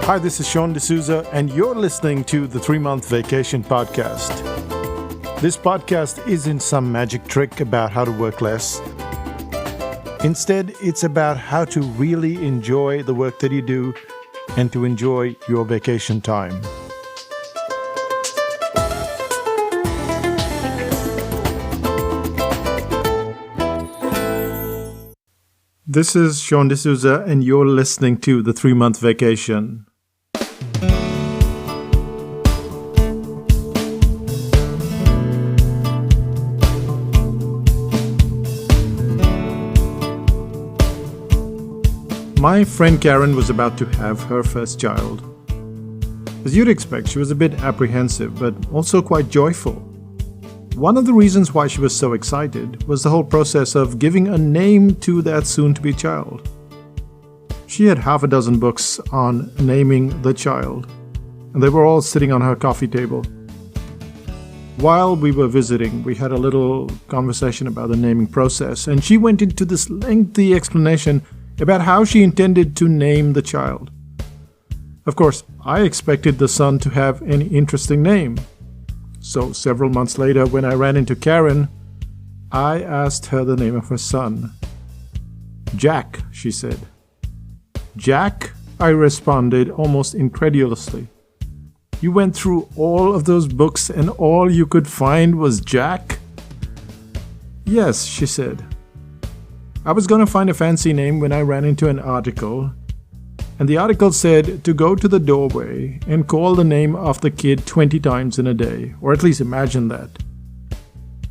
Hi, this is Sean D'Souza, and you're listening to the 3-Month Vacation Podcast. This podcast isn't some magic trick about how to work less. Instead, it's about how to really enjoy the work that you do and to enjoy your vacation time. This is Sean D'Souza, and you're listening to the 3-Month Vacation. My friend Karen was about to have her first child. As you'd expect, she was a bit apprehensive, but also quite joyful. One of the reasons why she was so excited was the whole process of giving a name to that soon-to-be child. She had half a dozen books on naming the child, and they were all sitting on her coffee table. While we were visiting, we had a little conversation about the naming process, and she went into this lengthy explanation about how she intended to name the child. Of course, I expected the son to have an interesting name. So several months later, when I ran into Karen, I asked her the name of her son. Jack, she said. Jack? I responded almost incredulously. You went through all of those books and all you could find was Jack? Yes, she said. I was going to find a fancy name when I ran into an article, and the article said to go to the doorway and call the name of the kid 20 times in a day, or at least imagine that.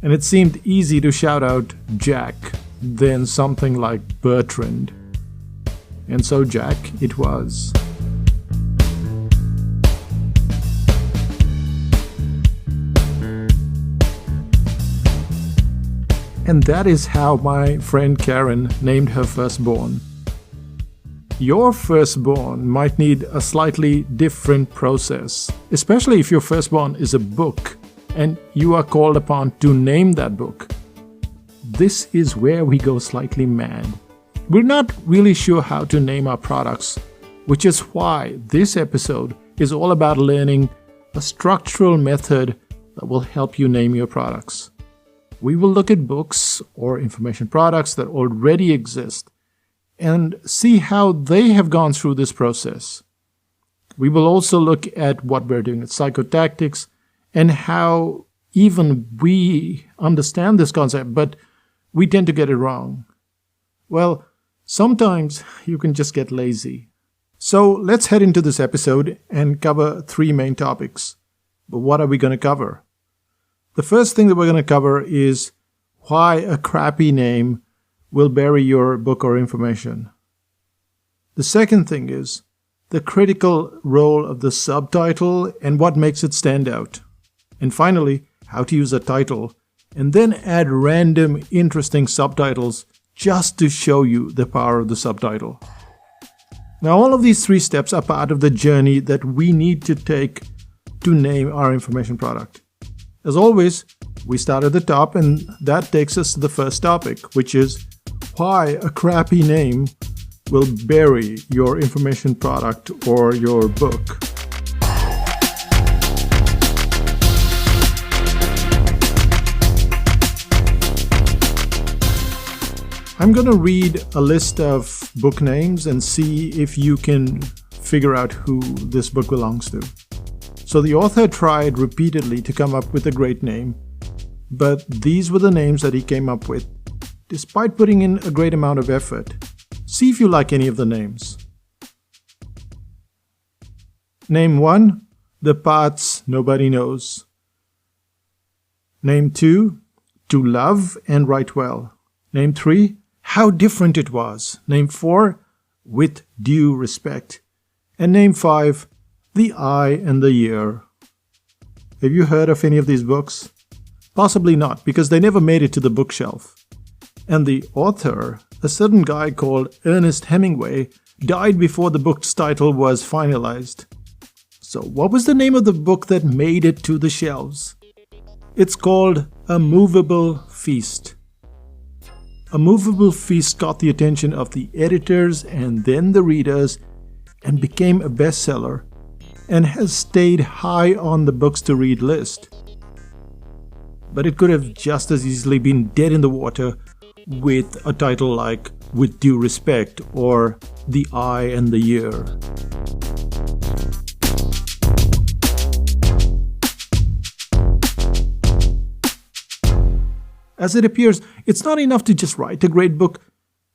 And it seemed easy to shout out Jack, then something like Bertrand. And so Jack it was. And that is how my friend Karen named her firstborn. Your firstborn might need a slightly different process, especially if your firstborn is a book and you are called upon to name that book. This is where we go slightly mad. We're not really sure how to name our products, which is why this episode is all about learning a structural method that will help you name your products. We will look at books or information products that already exist and see how they have gone through this process. We will also look at what we're doing at Psychotactics and how even we understand this concept, but we tend to get it wrong. Well, sometimes you can just get lazy. So let's head into this episode and cover 3 main topics. But what are we going to cover? The first thing that we're going to cover is why a crappy name will bury your book or information. The second thing is the critical role of the subtitle and what makes it stand out. And finally, how to use a title, and then add random interesting subtitles just to show you the power of the subtitle. Now, all of these 3 steps are part of the journey that we need to take to name our information product. As always, we start at the top, and that takes us to the first topic, which is why a crappy name will bury your information product or your book. I'm going to read a list of book names and see if you can figure out who this book belongs to. So the author tried repeatedly to come up with a great name, but these were the names that he came up with, despite putting in a great amount of effort. See if you like any of the names. Name 1, The Paths Nobody Knows. Name 2, To Love and Write Well. Name 3, How Different It Was. Name 4, With Due Respect. And name 5, The Eye and the Year. Have you heard of any of these books? Possibly not, because they never made it to the bookshelf. And the author, a certain guy called Ernest Hemingway, died before the book's title was finalized. So what was the name of the book that made it to the shelves? It's called A Movable Feast. A Movable Feast caught the attention of the editors and then the readers, and became a bestseller and has stayed high on the books to read list. But it could have just as easily been dead in the water with a title like With Due Respect or The Eye and the Year. As it appears, it's not enough to just write a great book,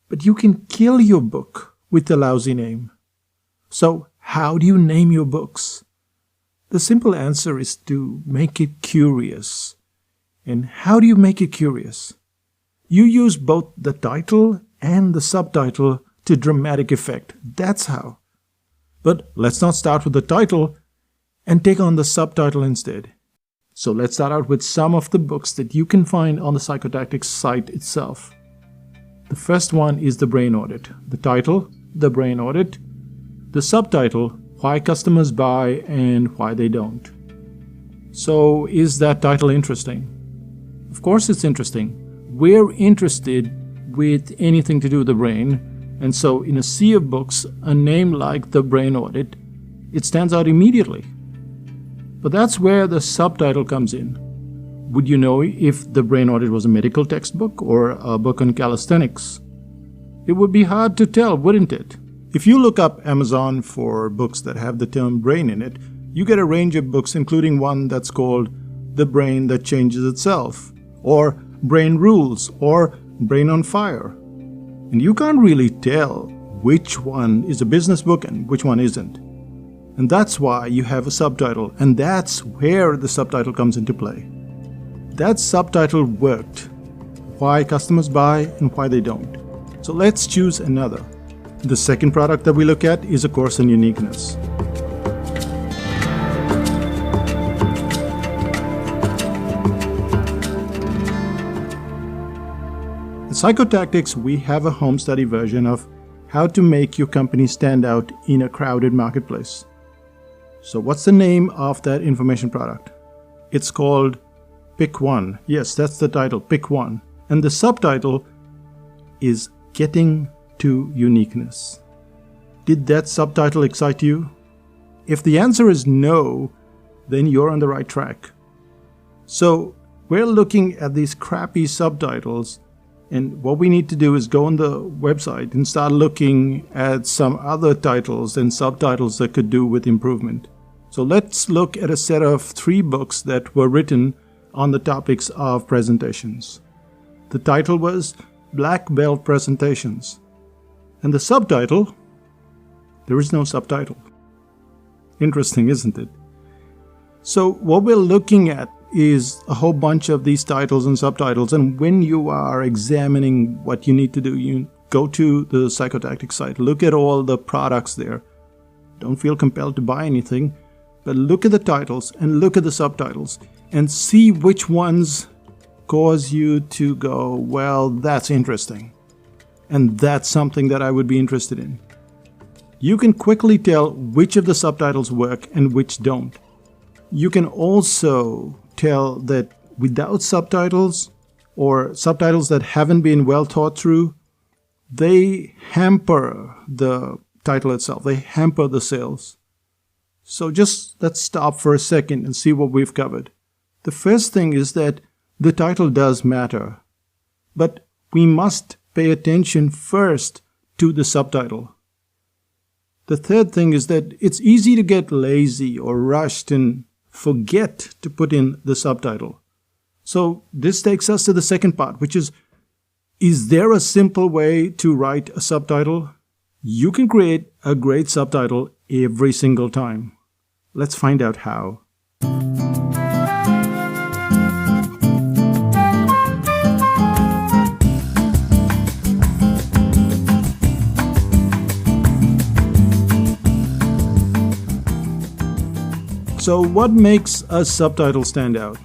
but you can kill your book with a lousy name. So, how do you name your books? The simple answer is to make it curious. And how do you make it curious? You use both the title and the subtitle to dramatic effect. That's how. But let's not start with the title and take on the subtitle instead. So let's start out with some of the books that you can find on the Psychotactics site itself. The first one is The Brain Audit. The title, The Brain Audit. The subtitle, Why Customers Buy and Why They Don't. So is that title interesting? Of course it's interesting. We're interested with anything to do with the brain, and so in a sea of books, a name like The Brain Audit, it stands out immediately. But that's where the subtitle comes in. Would you know if The Brain Audit was a medical textbook or a book on calisthenics? It would be hard to tell, wouldn't it? If you look up Amazon for books that have the term brain in it, you get a range of books including one that's called The Brain That Changes Itself, or Brain Rules, or Brain on Fire. And you can't really tell which one is a business book and which one isn't. And that's why you have a subtitle, and that's where the subtitle comes into play. That subtitle worked. Why Customers Buy and Why They Don't. So let's choose another. The second product that we look at is A Course in Uniqueness. At Psychotactics, we have a home study version of how to make your company stand out in a crowded marketplace. So what's the name of that information product? It's called Pick One. Yes, that's the title, Pick One. And the subtitle is Getting to Uniqueness. Did that subtitle excite you? If the answer is no, then you're on the right track. So we're looking at these crappy subtitles, and what we need to do is go on the website and start looking at some other titles and subtitles that could do with improvement. So let's look at a set of 3 books that were written on the topics of presentations. The title was Black Belt Presentations. And the subtitle, there is no subtitle. Interesting, isn't it? So what we're looking at is a whole bunch of these titles and subtitles, and when you are examining what you need to do, you go to the Psychotactics site, look at all the products there. Don't feel compelled to buy anything, but look at the titles and look at the subtitles and see which ones cause you to go, well, that's interesting. And that's something that I would be interested in. You can quickly tell which of the subtitles work and which don't. You can also tell that without subtitles, or subtitles that haven't been well thought through, they hamper the title itself. They hamper the sales. So just let's stop for a second and see what we've covered. The first thing is that the title does matter, but we must pay attention first to the subtitle. The third thing is that it's easy to get lazy or rushed and forget to put in the subtitle. So this takes us to the second part, which is there a simple way to write a subtitle? You can create a great subtitle every single time. Let's find out how. So what makes a subtitle stand out?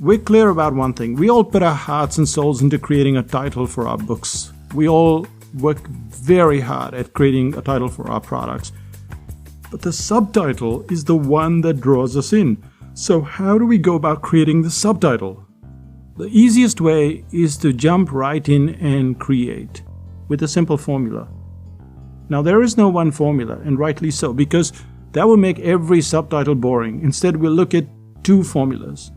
We're clear about one thing. We all put our hearts and souls into creating a title for our books. We all work very hard at creating a title for our products. But the subtitle is the one that draws us in. So how do we go about creating the subtitle? The easiest way is to jump right in and create with a simple formula. Now, there is no one formula, and rightly so, because that will make every subtitle boring. Instead, we'll look at two formulas.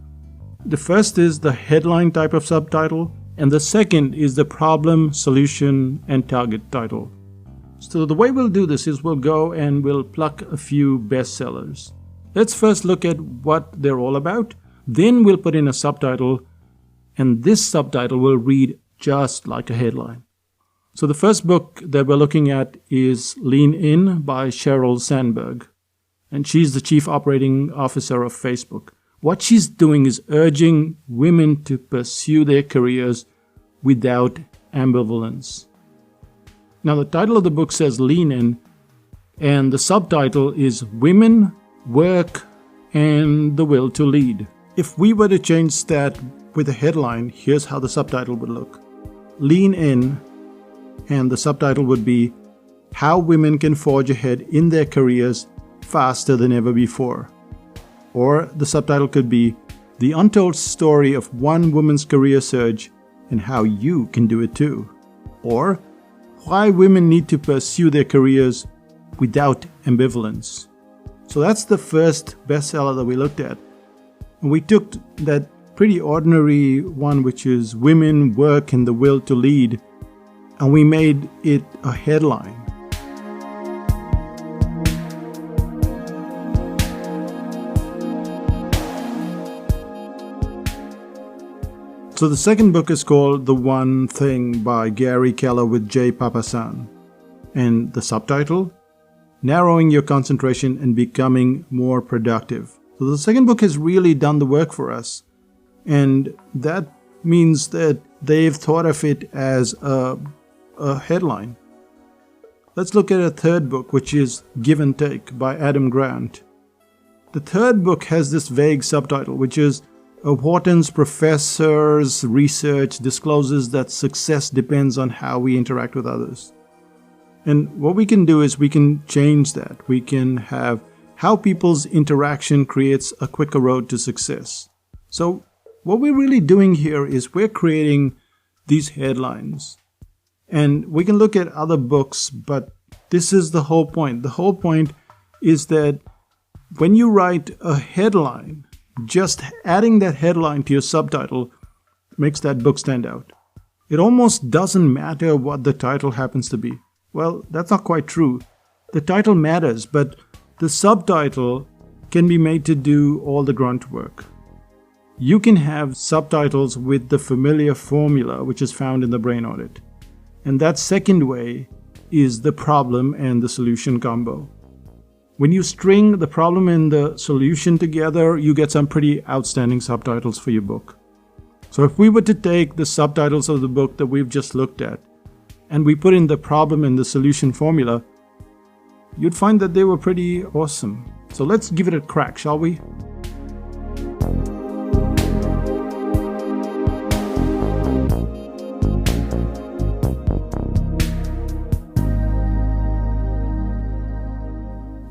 The first is the headline type of subtitle, and the second is the problem, solution, and target title. So the way we'll do this is we'll go and we'll pluck a few bestsellers. Let's first look at what they're all about. Then we'll put in a subtitle, and this subtitle will read just like a headline. So the first book that we're looking at is Lean In by Sheryl Sandberg. And she's the Chief Operating Officer of Facebook. What she's doing is urging women to pursue their careers without ambivalence. Now, the title of the book says Lean In, and the subtitle is Women, Work, and the Will to Lead. If we were to change that with a headline, here's how the subtitle would look. Lean In, and the subtitle would be How Women Can Forge Ahead in Their Careers Faster Than Ever Before. Or the subtitle could be The Untold Story of One Woman's Career Surge and How You Can Do It Too. Or Why Women Need to Pursue Their Careers Without Ambivalence. So that's the first bestseller that we looked at. And we took that pretty ordinary one, which is Women, Work, and the Will to Lead, and we made it a headline. So the second book is called The One Thing by Gary Keller with Jay Papasan. And the subtitle, Narrowing Your Concentration and Becoming More Productive. So the second book has really done the work for us. And that means that they've thought of it as a headline. Let's look at a third book, which is Give and Take by Adam Grant. The third book has this vague subtitle, which is A Wharton's professor's research discloses that success depends on how we interact with others. And what we can do is we can change that. We can have how people's interaction creates a quicker road to success. So what we're really doing here is we're creating these headlines. And we can look at other books, but this is the whole point. The whole point is that when you write a headline, just adding that headline to your subtitle makes that book stand out. It almost doesn't matter what the title happens to be. Well, that's not quite true. The title matters, but the subtitle can be made to do all the grunt work. You can have subtitles with the familiar formula which is found in the Brain Audit. And that second way is the problem and the solution combo. When you string the problem and the solution together, you get some pretty outstanding subtitles for your book. So if we were to take the subtitles of the book that we've just looked at, and we put in the problem and the solution formula, you'd find that they were pretty awesome. So let's give it a crack, shall we?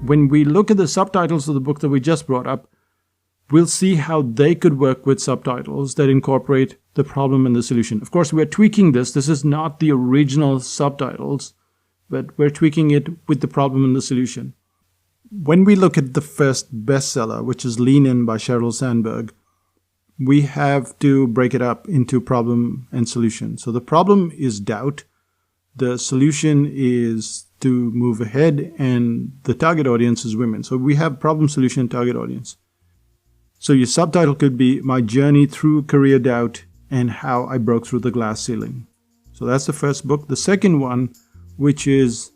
When we look at the subtitles of the book that we just brought up, we'll see how they could work with subtitles that incorporate the problem and the solution. Of course, we're tweaking this. This is not the original subtitles, but we're tweaking it with the problem and the solution. When we look at the first bestseller, which is Lean In by Sheryl Sandberg, we have to break it up into problem and solution. So the problem is doubt. The solution is to move ahead, and the target audience is women. So we have problem, solution, target audience. So your subtitle could be My Journey Through Career Doubt and How I Broke Through the Glass Ceiling. So that's the first book. The second one, which is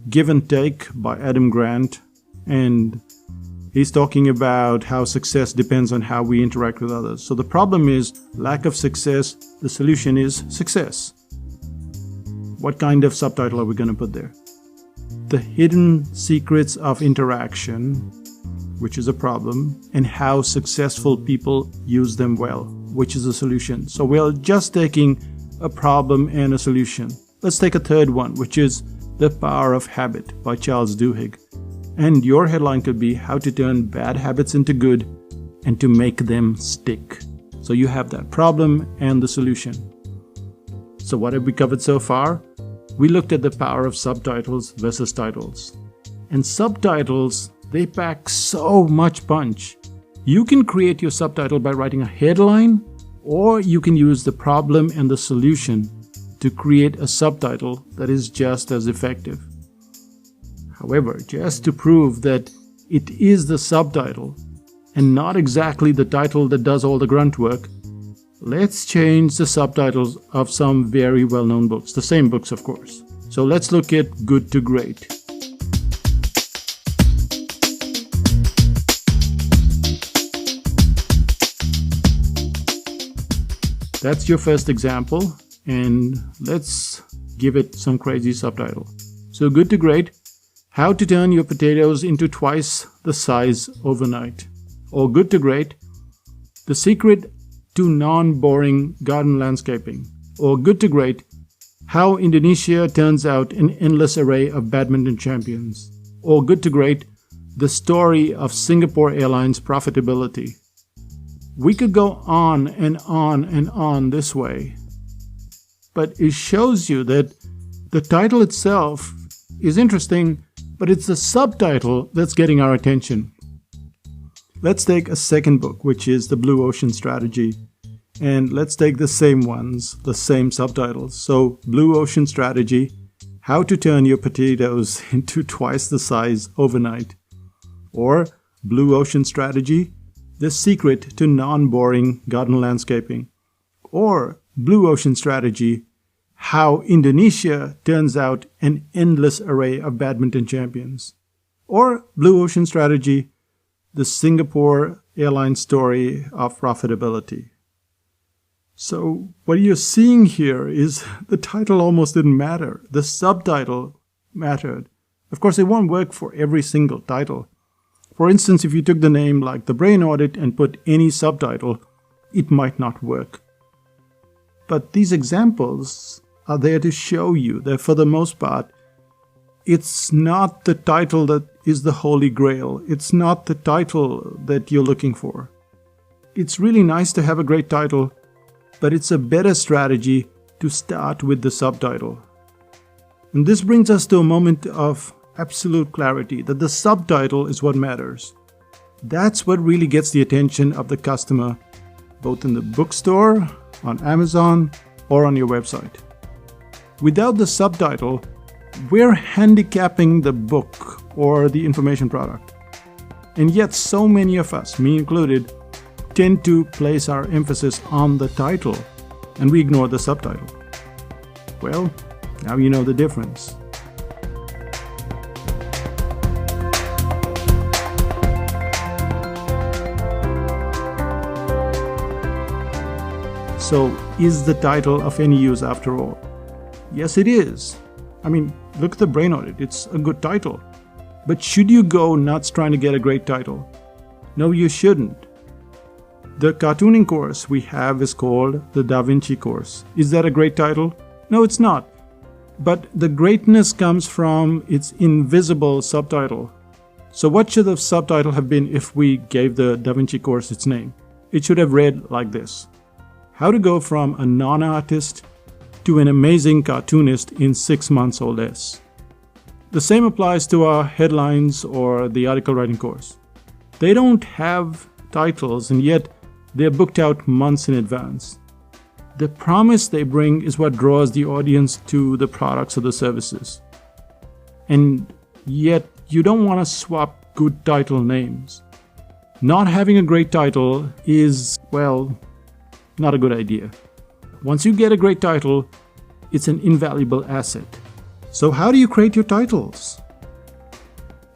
Give and Take by Adam Grant, and he's talking about how success depends on how we interact with others. So the problem is lack of success. The solution is success. What kind of subtitle are we going to put there? The Hidden Secrets of Interaction, which is a problem, and how successful people use them well, which is a solution. So we're just taking a problem and a solution. Let's take a third one, which is The Power of Habit by Charles Duhigg. And your headline could be How to Turn Bad Habits into Good and to Make Them Stick. So you have that problem and the solution. So what have we covered so far? we looked at the power of subtitles versus titles. And subtitles, they pack so much punch. You can create your subtitle by writing a headline, or you can use the problem and the solution to create a subtitle that is just as effective. However, just to prove that it is the subtitle and not exactly the title that does all the grunt work, let's change the subtitles of some very well-known books, the same books of course. So let's look at Good to Great. That's your first example, and let's give it some crazy subtitle. So Good to Great, how to turn your potatoes into twice the size overnight. Or Good to Great, the secret to non-boring garden landscaping. Or Good to Great, how Indonesia turns out an endless array of badminton champions. Or Good to Great, the story of Singapore Airlines profitability. We could go on and on and on this way, but it shows you that the title itself is interesting, but it's the subtitle that's getting our attention. Let's take a second book, which is The Blue Ocean Strategy, and let's take the same ones, the same subtitles. So Blue Ocean Strategy, how to turn your potatoes into twice the size overnight. Or Blue Ocean Strategy, the secret to non-boring garden landscaping. Or Blue Ocean Strategy, how Indonesia turns out an endless array of badminton champions. Or Blue Ocean Strategy, the Singapore Airlines story of profitability. So what you're seeing here is the title almost didn't matter. The subtitle mattered. Of course, it won't work for every single title. For instance, if you took the name like The Brain Audit and put any subtitle, it might not work. But these examples are there to show you that for the most part, it's not the title that is the holy grail. It's not the title that you're looking for. It's really nice to have a great title, but it's a better strategy to start with the subtitle. And this brings us to a moment of absolute clarity that the subtitle is what matters. That's what really gets the attention of the customer, both in the bookstore, on Amazon, or on your website. Without the subtitle, we're handicapping the book or the information product. And yet so many of us, me included, tend to place our emphasis on the title and we ignore the subtitle. Well, now you know the difference. So, is the title of any use after all? Yes, it is. I mean, look at The Brain Audit. It's a good title. But should you go nuts trying to get a great title? No, you shouldn't. The cartooning course we have is called the Da Vinci course. Is that a great title? No, it's not. But the greatness comes from its invisible subtitle. So what should the subtitle have been if we gave the Da Vinci course its name? It should have read like this: How to go from a non-artist to an amazing cartoonist in 6 months or less. The same applies to our headlines or the article writing course. They don't have titles, and yet they're booked out months in advance. The promise they bring is what draws the audience to the products or the services. And yet you don't want to swap good title names. Not having a great title is, well, not a good idea. Once you get a great title, it's an invaluable asset. So how do you create your titles?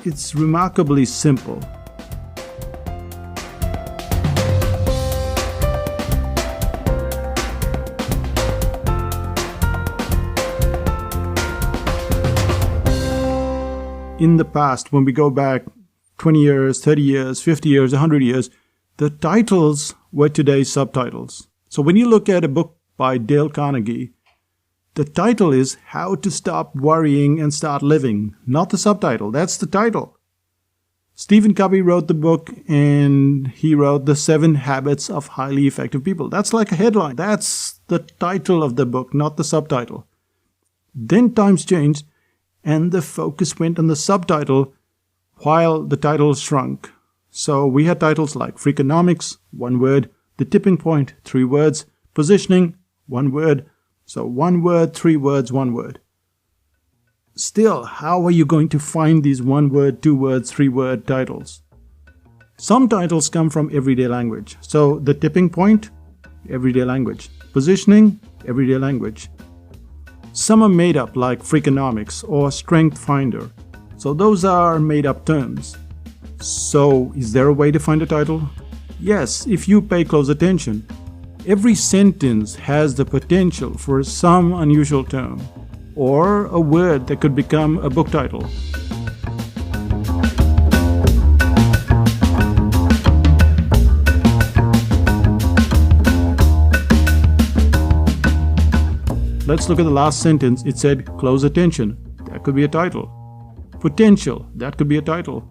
It's remarkably simple. In the past, when we go back 20 years, 30 years, 50 years, 100 years, the titles were today's subtitles. So when you look at a book by Dale Carnegie, the title is How to Stop Worrying and Start Living, not the subtitle. That's the title. Stephen Covey wrote the book, and he wrote The 7 Habits of Highly Effective People. That's like a headline. That's the title of the book, not the subtitle. Then times changed and the focus went on the subtitle while the title shrunk. So we had titles like Freakonomics, 1 word, The Tipping Point, 3 words, Positioning, 1 word. So 1 word, 3 words, 1 word. Still, how are you going to find these 1 word, 2 words, 3 word titles? Some titles come from everyday language. So The Tipping Point, everyday language. Positioning, everyday language. Some are made up like Freakonomics or Strength Finder. So those are made up terms. So is there a way to find a title? Yes, if you pay close attention. Every sentence has the potential for some unusual term or a word that could become a book title. Let's look at the last sentence. It said close attention. That could be a title. Potential. That could be a title.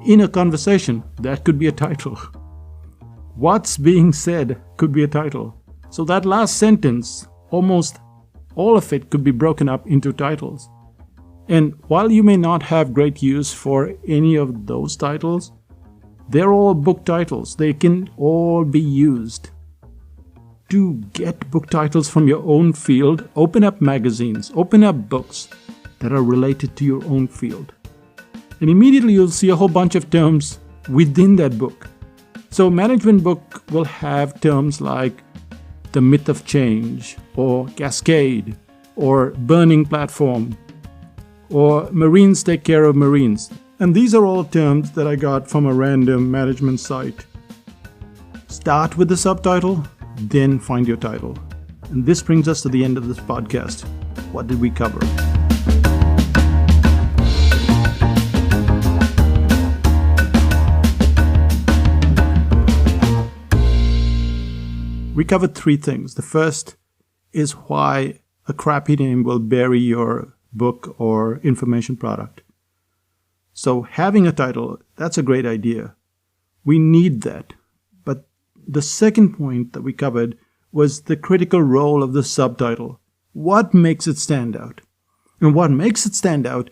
In a conversation. That could be a title. What's being said could be a title. So that last sentence, almost all of it could be broken up into titles. And while you may not have great use for any of those titles, they're all book titles. They can all be used. To get book titles from your own field, open up magazines, open up books that are related to your own field. And immediately you'll see a whole bunch of terms within that book. So a management book will have terms like the myth of change, or cascade, or burning platform, or Marines take care of Marines. And these are all terms that I got from a random management site. Start with the subtitle, then find your title. And this brings us to the end of this podcast. What did we cover? We covered 3 things. The first is why a crappy name will bury your book or information product. So having a title, that's a great idea. We need that. But the second point that we covered was the critical role of the subtitle. What makes it stand out? And what makes it stand out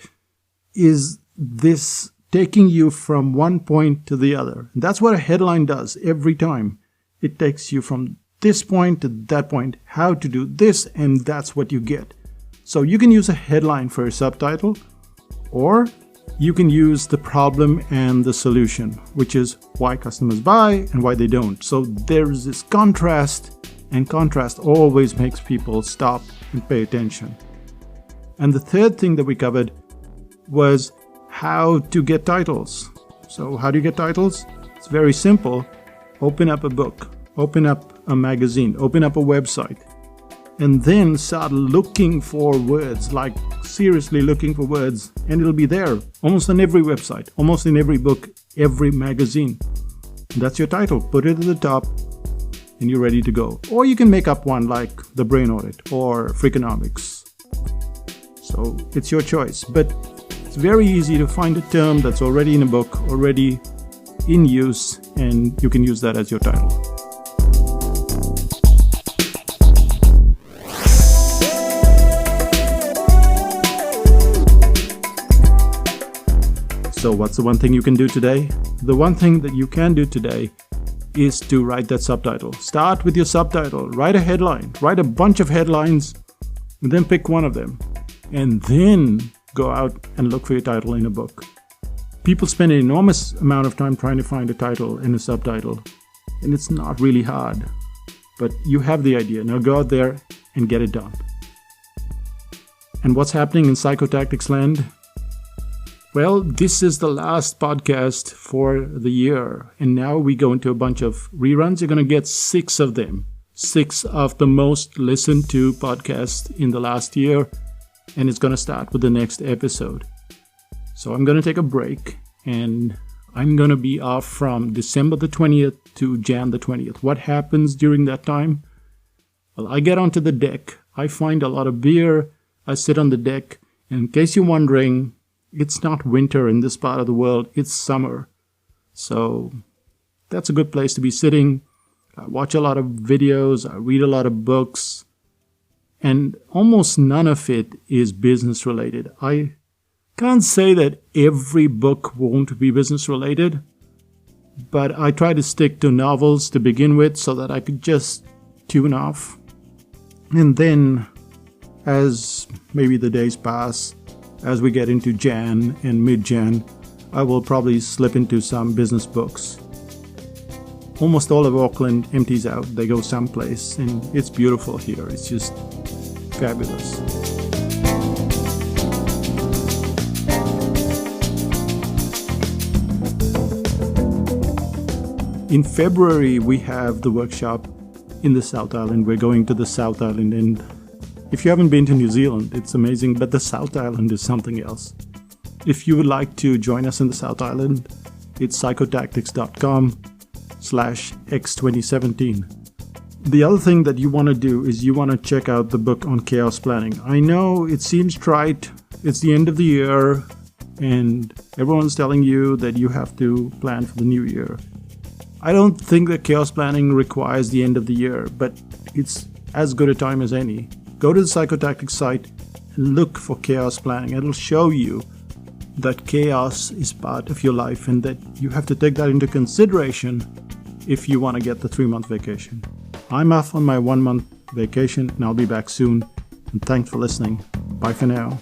is this taking you from one point to the other. And that's what a headline does every time. It takes you from this point to that point, how to do this, and that's what you get. So you can use a headline for a subtitle, or you can use the problem and the solution, which is why customers buy and why they don't. So there's this contrast, and contrast always makes people stop and pay attention. And the third thing that we covered was how to get titles. So how do you get titles? It's very simple. Open up a book, open up a magazine, open up a website, and then start looking for words, like seriously looking for words, and it'll be there almost on every website, almost in every book, every magazine. That's your title. Put it at the top and you're ready to go. Or you can make up one like The Brain Audit or Freakonomics. So it's your choice, but it's very easy to find a term that's already in a book, already in use, and you can use that as your title. So what's the one thing you can do today? The one thing that you can do today is to write that subtitle. Start with your subtitle. Write a headline. Write a bunch of headlines and then pick one of them. And then go out and look for your title in a book. People spend an enormous amount of time trying to find a title and a subtitle. And it's not really hard. But you have the idea. Now go out there and get it done. And what's happening in Psychotactics land? Well, this is the last podcast for the year, and now we go into a bunch of reruns. You're going to get 6 of them, 6 of the most listened to podcasts in the last year, and it's going to start with the next episode. So I'm going to take a break, and I'm going to be off from December the 20th to Jan the 20th. What happens during that time? Well, I get onto the deck. I find a lot of beer. I sit on the deck, and in case you're wondering, it's not winter in this part of the world, it's summer. So that's a good place to be sitting. I watch a lot of videos, I read a lot of books, And almost none of it is business related. I can't say that every book won't be business related, but I try to stick to novels to begin with so that I could just tune off. And then, as maybe the days pass, as we get into Jan and mid-Jan, I will probably slip into some business books. Almost all of Auckland empties out. They go someplace, and it's beautiful here. It's just fabulous. In February, we have the workshop in the South Island. We're going to the South Island, and if you haven't been to New Zealand, it's amazing, but the South Island is something else. If you would like to join us in the South Island, it's psychotactics.com/x2017. The other thing that you want to do is you want to check out the book on chaos planning. I know it seems trite. It's the end of the year, and everyone's telling you that you have to plan for the new year. I don't think that chaos planning requires the end of the year, but it's as good a time as any. Go to the Psychotactics site and look for chaos planning. It'll show you that chaos is part of your life and that you have to take that into consideration if you want to get the 3-month vacation. I'm off on my 1-month vacation and I'll be back soon. And thanks for listening. Bye for now.